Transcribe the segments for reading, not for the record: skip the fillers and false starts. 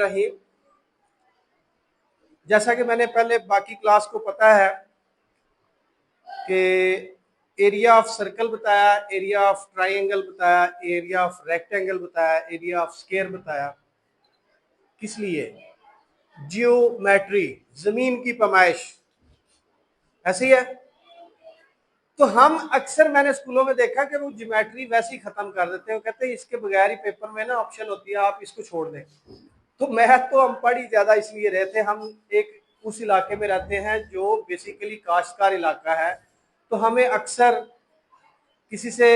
रहीम। जैसा कि मैंने पहले बाकी क्लास को पता है कि एरिया ऑफ सर्कल बताया, एरिया ऑफ ट्राइंगल बताया, एरिया ऑफ रेक्टेंगल बताया, एरिया ऑफ स्क्वायर बताया। किस लिए? जियोमेट्री, जमीन की पैमाइश, ऐसी है। तो हम अक्सर, मैंने स्कूलों में देखा कि वो ज्योमेट्री वैसे ही खत्म कर देते हैं, वो कहते हैं इसके बगैर ही पेपर में ना ऑप्शन होती है, आप इसको छोड़ दें। तो मैथ तो हम पढ़ ही ज्यादा इसलिए रहे थे, हम एक उस इलाके में रहते हैं जो बेसिकली काश्तकार इलाका है। तो हमें अक्सर किसी से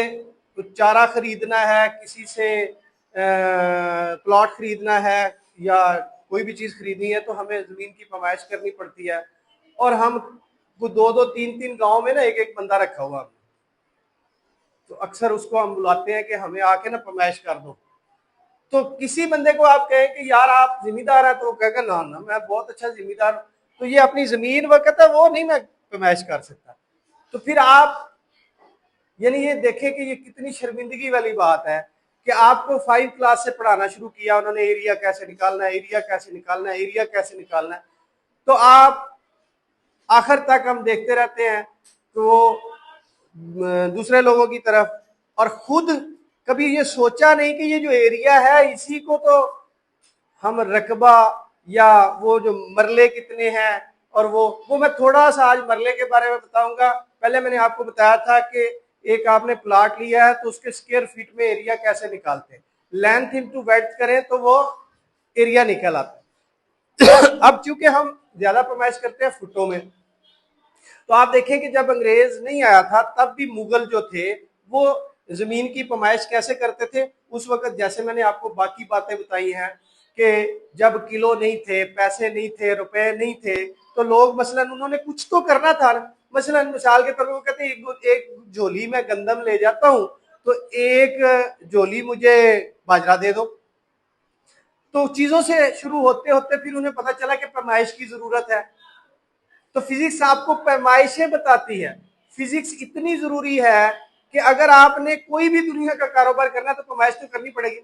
चारा खरीदना है, किसी से प्लॉट खरीदना है या कोई भी चीज खरीदनी है, तो हमें जमीन की पैमाइश करनी पड़ती है। और हम दो दो तीन तीन गांव में ना एक एक बंदा रखा हुआ, तो अक्सर उसको हम बुलाते हैं कि हमें आके ना पैमाइश कर दो। तो किसी बंदे को आप कहें कि यार आप जिम्मेदार है, तो वो कहेगा ना ना मैं बहुत अच्छा जिम्मेदार, तो ये अपनी जमीन वो कहता है वो नहीं मैं पैमाइश कर सकता। तो फिर आप यानी ये देखें कि ये कितनी शर्मिंदगी वाली बात है कि आपको 5 क्लास से पढ़ाना शुरू किया उन्होंने, एरिया कैसे निकालना है, एरिया कैसे निकालना है, एरिया कैसे निकालना है। तो आप आखिर तक हम देखते रहते हैं तो दूसरे लोगों की तरफ, और खुद कभी ये सोचा नहीं कि ये जो एरिया है इसी को तो हम रकबा या वो जो मरले कितने हैं, और वो मैं थोड़ा सा आज मरले के बारे में बताऊंगा। पहले मैंने आपको बताया था कि एक आपने प्लाट लिया है तो उसके स्क्वायर फीट में एरिया कैसे निकालते हैं, लेंथ इनटू वेड्थ करें तो वो एरिया निकल आता है। अब चूंकि हम ज्यादा पैमाइश करते हैं फुटों में, तो आप देखें कि जब अंग्रेज नहीं आया था तब भी मुगल जो थे वो जमीन की पैमाइश कैसे करते थे उस वक्त। जैसे मैंने आपको बाकी बातें बताई हैं कि जब किलो नहीं थे, पैसे नहीं थे, रुपए नहीं थे, तो लोग मसलन उन्होंने कुछ तो करना था। मसलन मिसाल के तौर पर वो कहते एक झोली में गंदम ले जाता हूं तो एक झोली मुझे बाजरा दे दो। तो चीजों से शुरू होते होते फिर उन्हें पता चला कि पैमाइश की जरूरत है। तो फिजिक्स आपको पैमाइशें बताती है। फिजिक्स इतनी जरूरी है कि अगर आपने कोई भी दुनिया का कारोबार करना है तो पैमाइश तो करनी पड़ेगी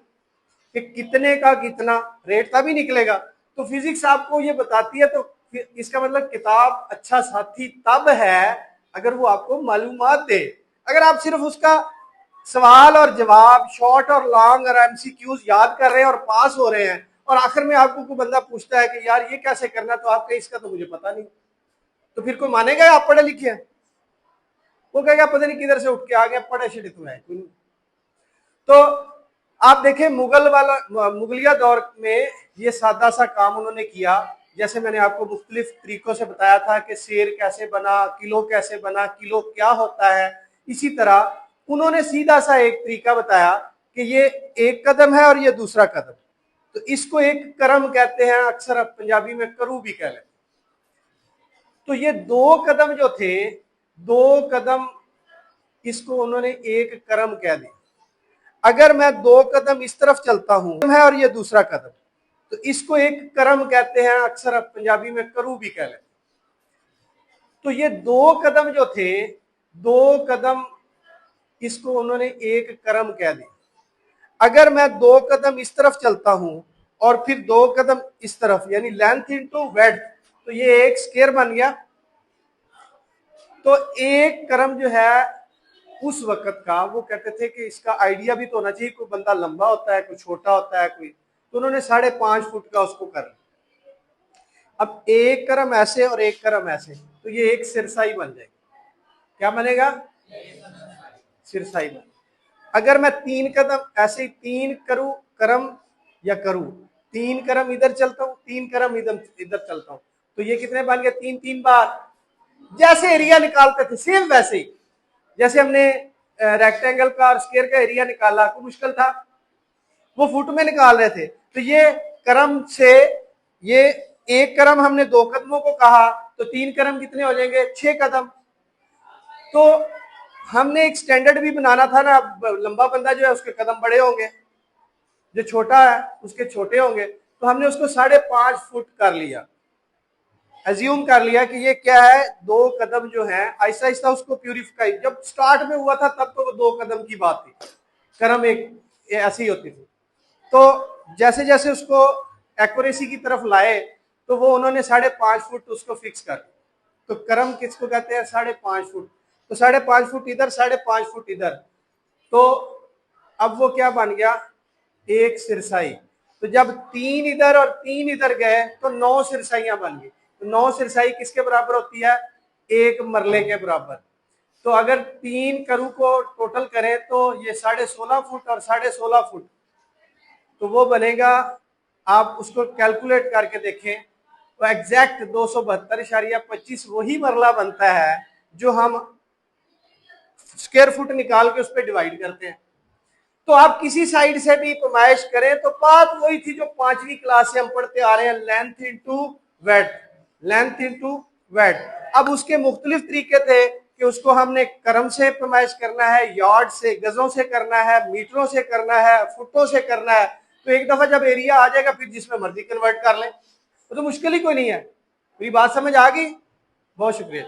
कि कितने का कितना रेट तभी निकलेगा। तो फिजिक्स आपको ये बताती है। तो इसका मतलब किताब अच्छा साथी तब है अगर वो आपको मालूमात दे। अगर आप सिर्फ उसका सवाल और जवाब, शॉर्ट और लॉन्ग और एमसीक्यूज याद कर रहे हैं और पास हो रहे हैं, और आखिर में आपको कोई बंदा पूछता है कि यार ये कैसे करना, तो आप कहें इसका तो मुझे पता नहीं, तो फिर कोई मानेगा आप पढ़े लिखे हैं? वो कहेगा पता नहीं किधर से उठ के आ गया, पढ़े शिढ़े तो है कोई नहीं। तो आप देखें मुगलिया दौर में ये सादा सा काम उन्होंने किया। जैसे मैंने आपको मुख्तलिफ तरीकों से बताया था कि शेर कैसे बना, किलो कैसे बना, किलो क्या होता है। इसी तरह उन्होंने सीधा सा एक तरीका बताया कि ये एक कदम है और ये दूसरा कदम, तो इसको एक करम कहते हैं, अक्सर पंजाबी में करू भी कह लेते। तो ये 2 कदम जो थे, 2 कदम, इसको उन्होंने एक करम कह दिया। अगर मैं 2 कदम इस तरफ चलता हूं है और ये दूसरा कदम, तो इसको एक करम कहते हैं, अक्सर पंजाबी में करू भी कह लेते। तो ये 2 कदम जो थे, 2 कदम, इसको उन्होंने एक करम कह दिया। अगर मैं 2 कदम इस तरफ चलता हूं और फिर 2 कदम इस तरफ, यानी लेंथ इनटू वेड्थ, तो ये एक स्क्वायर बन गया। तो एक करम जो है उस वक्त का, वो कहते थे कि इसका आइडिया भी तो होना चाहिए, कोई बंदा लंबा होता है, कोई छोटा होता है, कोई, तो उन्होंने 5.5 फुट का उसको कर लिया। अब एक करम ऐसे और एक करम ऐसे, तो ये एक सिरसाई बन जाएगी। क्या बनेगा? सिरसाई बन। अगर मैं 3 कदम ऐसे ही 3 करूं, करम या करूं, 3 करम इधर चलता हूं, 3 करम इधर चलता हूं, तो ये कितने बन गए? 3 बार। जैसे एरिया निकालते थे सेम वैसे ही, जैसे हमने रेक्टेंगल का और स्क्वायर का एरिया निकाला, कोई मुश्किल था? वो फुट में निकाल रहे थे। तो ये करम से, ये एक करम हमने 2 कदमों को कहा, तो 3 करम कितने हो जाएंगे? 6 कदम। तो हमने एक स्टैंडर्ड भी बनाना था ना, लंबा बंदा जो है उसके कदम बड़े होंगे, जो छोटा है उसके छोटे होंगे, तो हमने उसको 5.5 फुट कर लिया, एज्यूम कर लिया कि ये क्या है, 2 कदम जो है। आहिस्ता आहिस्ता उसको प्यूरिफाई, जब स्टार्ट में हुआ था तब तो वो 2 कदम की बात थी, करम एक ऐसी होती थी। तो जैसे जैसे उसको एक्यूरेसी की तरफ लाए तो वो उन्होंने 5.5 फुट उसको फिक्स कर, तो क्रम किसको कहते हैं? 5.5 फुट। तो 5.5 फुट इधर, 5.5 फुट इधर, तो अब वो क्या बन गया? एक सिरसाई। तो जब 3 इधर और 3 इधर गए तो 9 सिरसाइयां बन गई। तो 9 सिरसाई किसके बराबर होती है? एक मरले के बराबर। तो अगर 3 करू को टोटल करें तो ये 16.5 फुट और 16.5 फुट, तो वो बनेगा, आप उसको कैलकुलेट करके देखें तो एग्जैक्ट 272.25 वही मरला बनता है जो हम स्क्वायर फुट निकाल के उस पर डिवाइड करते हैं। तो आप किसी साइड से भी पैमाइश करें तो बात वही थी जो 5वीं क्लास से हम पढ़ते आ रहे हैं, length into wait, length into wait. अब उसके मुख्तलिफ तरीके थे कि उसको हमने क्रम से पैमाइश करना है, यार्ड से, गजों से करना है, मीटरों से करना है, फुटों से करना है। तो एक दफा जब एरिया आ जाएगा फिर जिसमें मर्जी कन्वर्ट कर लें, तो मुश्किल ही कोई नहीं है। मेरी बात समझ आ गई? बहुत शुक्रिया।